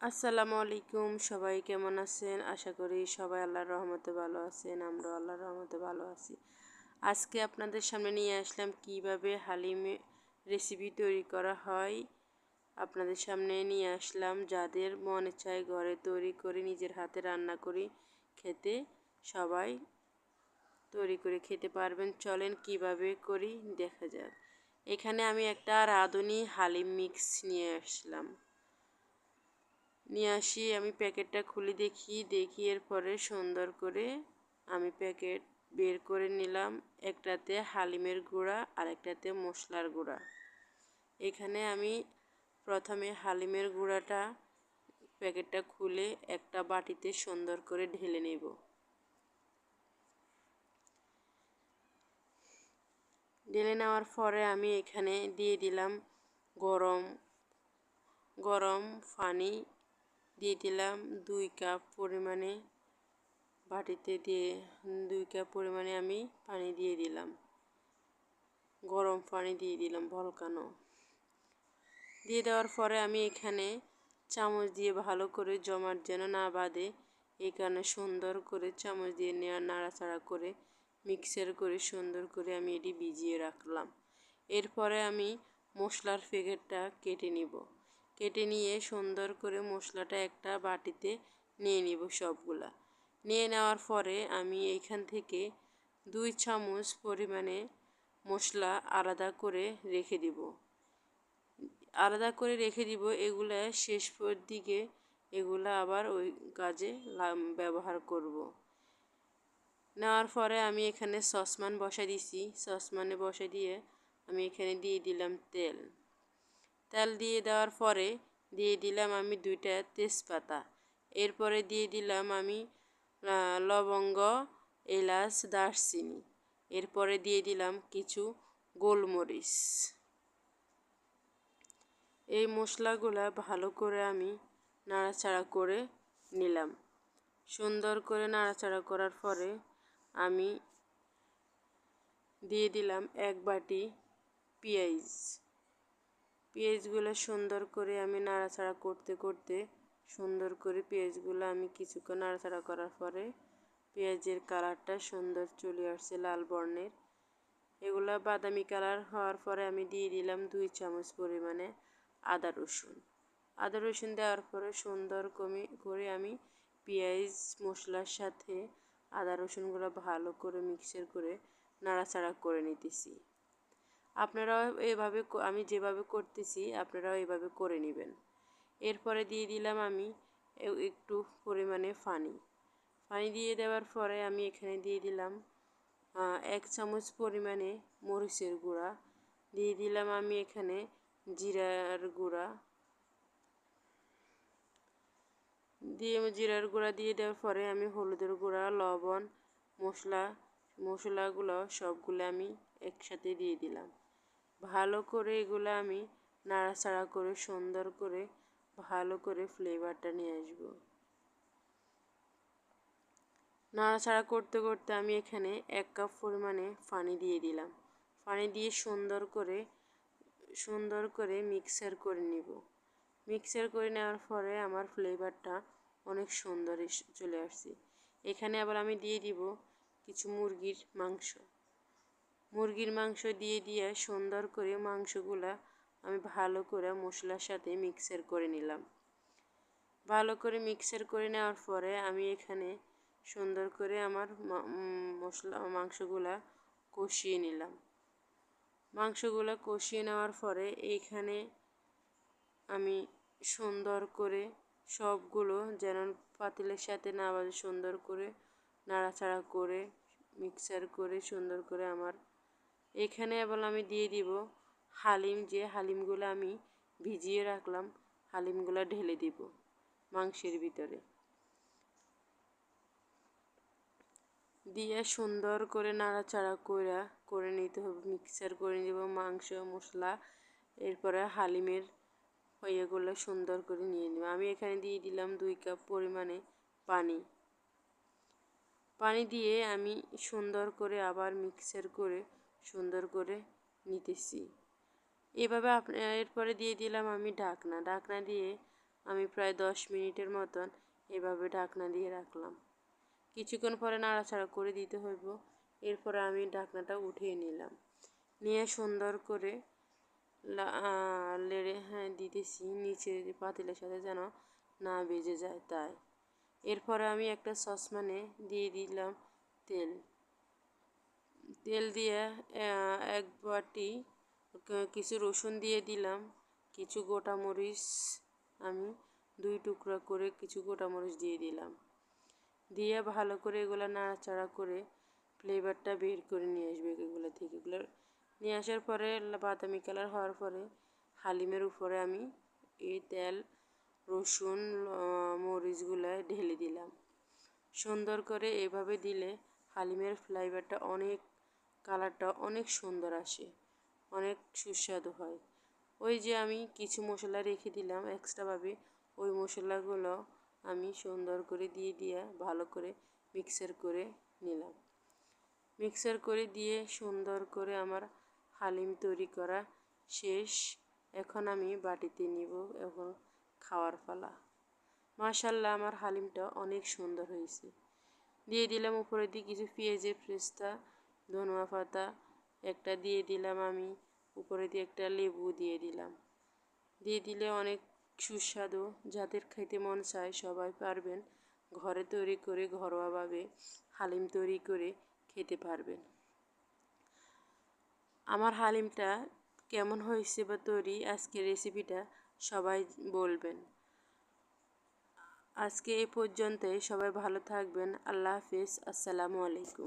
আসসালামু আলাইকুম, সবাই কেমন আছেন? আশা করি সবাই আল্লাহর রহমতে ভালো আছেন। আমরাও আল্লাহর রহমতে ভালো আছি। আজকে আপনাদের সামনে নিয়ে আসলাম কিভাবে হালিম রেসিপি তৈরি করা হয়। আপনাদের সামনে নিয়ে আসলাম, যাদের মনে চায় ঘরে তৈরি করে নিজের হাতে রান্না করি খেতে, সবাই তৈরি করে খেতে পারবেন। চলেন কিভাবে করি দেখা যাক। এখানে আমি একটা রাঁধুনি হালিম মিক্স নিয়ে আসি। আমি প্যাকেটটা খুলে দেখি এরপরে সুন্দর করে আমি প্যাকেট বের করে নিলাম। একটাতে হালিমের গুঁড়া আর একটাতে মশলার গুঁড়া। এখানে আমি প্রথমে হালিমের গুঁড়াটা প্যাকেটটা খুলে একটা বাটিতে সুন্দর করে ঢেলে নেব। ঢেলে নেওয়ার পরে আমি এখানে দিয়ে দিলাম গরম গরম পানি, দিয়ে দিলাম 2 কাপ পরিমাণে। বাটিতে দিয়ে 2 কাপ পরিমাণে আমি পানি দিয়ে দিলাম, গরম পানি দিয়ে দিলাম ভলকানো। দিয়ে দেওয়ার পরে আমি এখানে চামচ দিয়ে ভালো করে জমাট যেন না বাঁধে, এই কারণে সুন্দর করে চামচ দিয়ে নাড়াচাড়া করে মিক্সার করে সুন্দর করে আমি এটি ভিজিয়ে রাখলাম। এরপরে আমি মশলার প্যাকেটটা কেটে নিয়ে সুন্দর করে মশলাটা একটা বাটিতে নিয়ে নিব। সবগুলা নিয়ে নেওয়ার পরে আমি এইখান থেকে 2 চামচ পরিমাণে মশলা আলাদা করে রেখে দিব। এগুলা শেষ দিকে এগুলা আবার ওই কাজে ব্যবহার করব। নেওয়ার পরে আমি এখানে সসপ্যান সসপ্যানে বসাই দিয়ে আমি এখানে দিয়ে দিলাম তেল দিয়ে দেওয়ার পরে দিয়ে দিলাম আমি 2টা তেজপাতা। এরপরে দিয়ে দিলাম আমি লবঙ্গ, এলাচ, দারচিনি। এরপরে দিয়ে দিলাম কিছু গোলমরিচ। এই মশলাগুলা ভালো করে আমি নাড়াচাড়া করে নিলাম। সুন্দর করে নাড়াচাড়া করার পরে আমি দিয়ে দিলাম 1 বাটি পেঁয়াজগুলো সুন্দর করে আমি নাড়াচাড়া করতে সুন্দর করে পেঁয়াজগুলো আমি কিছুক্ষণ নাড়াচাড়া করার পরে পেঁয়াজের কালারটা সুন্দর চলে আসছে লাল বর্ণের। এগুলা বাদামি কালার হওয়ার পরে আমি দিয়ে দিলাম 2 চামচ পরিমাণে আদা রসুন দেওয়ার পরে সুন্দর করে আমি পেঁয়াজ মশলার সাথে আদা রসুনগুলো ভালো করে মিক্সার করে নাড়াচাড়া করে নিতেছি। আপনারাও এভাবে, আমি যেভাবে করতেছি আপনারাও এভাবে করে নেবেন। এরপরে দিয়ে দিলাম আমি একটু পরিমাণে পানি দিয়ে দেওয়ার পরে আমি এখানে দিয়ে দিলাম 1 চামচ পরিমাণে মরিচের গুঁড়া, দিয়ে দিলাম আমি এখানে জিরার গুঁড়া দিয়ে দেওয়ার পরে আমি হলুদের গুঁড়া, লবণ, মশলাগুলো সবগুলো আমি একসাথে দিয়ে দিলাম। ভালো করে এগুলো আমি নাড়াচাড়া করে সুন্দর করে ভালো করে ফ্লেভারটা নিয়ে আসব। নাড়াচাড়া করতে আমি এখানে 1 কাপ পরিমাণে পানি দিয়ে দিলাম। পানি দিয়ে সুন্দর করে মিক্সার করে নিব। মিক্সার করে নেওয়ার পরে আমার ফ্লেভারটা অনেক সুন্দর চলে আসছে। এখানে আবার আমি দিয়ে দিব কিছু মুরগির মাংস দিয়ে সুন্দর করে মাংসগুলা আমি ভালো করে মশলার সাথে মিক্সার করে নিলাম। ভালো করে মিক্সার করে নেওয়ার পরে আমি এখানে সুন্দর করে আমার মাংসগুলা কষিয়ে নিলাম। মাংসগুলো কষিয়ে নেওয়ার পরে এইখানে আমি সুন্দর করে সবগুলো যেন পাতিলের সাথে না বাজে সুন্দর করে নাড়াচাড়া করে মিক্সার করে সুন্দর করে আমার এখানে আবার আমি দিয়ে দিব হালিমগুলো আমি ভিজিয়ে রাখলাম, হালিমগুলো ঢেলে দিব মাংসের ভিতরে দিয়ে সুন্দর করে নাড়াচাড়া করে নিতে হবে। মিক্সার করে নিব মাংস মশলা। এরপরে হালিমের এগুলো সুন্দর করে নিয়ে নেব। আমি এখানে দিয়ে দিলাম 2 কাপ পরিমাণে পানি দিয়ে আমি সুন্দর করে আবার মিক্সার করে সুন্দর করে নিতেছি। এভাবে এরপরে দিয়ে দিলাম আমি ঢাকনা দিয়ে আমি প্রায় 10 মিনিটের মতন এভাবে ঢাকনা দিয়ে রাখলাম। কিছুক্ষণ পরে নাড়াচাড়া করে দিতে হইব। এরপরে আমি ঢাকনাটা উঠিয়ে নিলাম, নিয়ে সুন্দর করে লেড়ে দিতেছি নিচে পাতিলের সাথে যেন না বেজে যায় তাই। এরপরে আমি একটা সসপ্যানে দিয়ে দিলাম তেল। তেল দিয়ে 1 বাটি কিছু রসুন দিয়ে দিলাম, কিছু গোটা মরিচ আমি 2 টুকরা করে কিছু গোটা মরিচ দিয়ে দিলাম, দিয়ে ভালো করে এগুলো নাড়াচাড়া করে ফ্লেভারটা বের করে নিয়ে আসবে এগুলো থেকে। এগুলো নিয়ে আসার পরে বাদামি কালার হওয়ার পরে হালিমের উপরে আমি এই তেল রসুন মরিচগুলো ঢেলে দিলাম। সুন্দর করে এভাবে দিলে হালিমের ফ্লেভারটা অনেক, কালারটা অনেক সুন্দর আসে, অনেক সুস্বাদু হয়। ওই যে আমি কিছু মশলা রেখে দিলাম এক্সট্রাভাবে, ওই মশলাগুলো আমি সুন্দর করে দিয়ে ভালো করে মিক্সার করে নিলাম। মিক্সার করে দিয়ে সুন্দর করে আমার হালিম তৈরি করা শেষ। এখন আমি বাটিতে নিব, এখন খাওয়ার পালা। মাশাআল্লাহ, আমার হালিমটা অনেক সুন্দর হয়েছে। দিয়ে দিলাম উপরে দিয়ে কিছু পেঁয়াজের পেস্তা, ধনিয়া পাতা একটা দিয়ে দিলাম আমি, উপরে দিয়ে একটা লেবু দিয়ে দিলাম। দিয়ে দিলে অনেক সুস্বাদু, যাদের খেতে মন চায় সবাই পারবেন ঘরে তৈরি করে ঘরোয়াভাবে হালিম তৈরি করে খেতে পারবেন। আমার হালিমটা কেমন হয়েছে বা তৈরি আজকের রেসিপিটা সবাই বলবেন। আজকে এই পর্যন্তই, সবাই ভালো থাকবেন। আল্লাহ হাফিজ, আসসালামু আলাইকুম।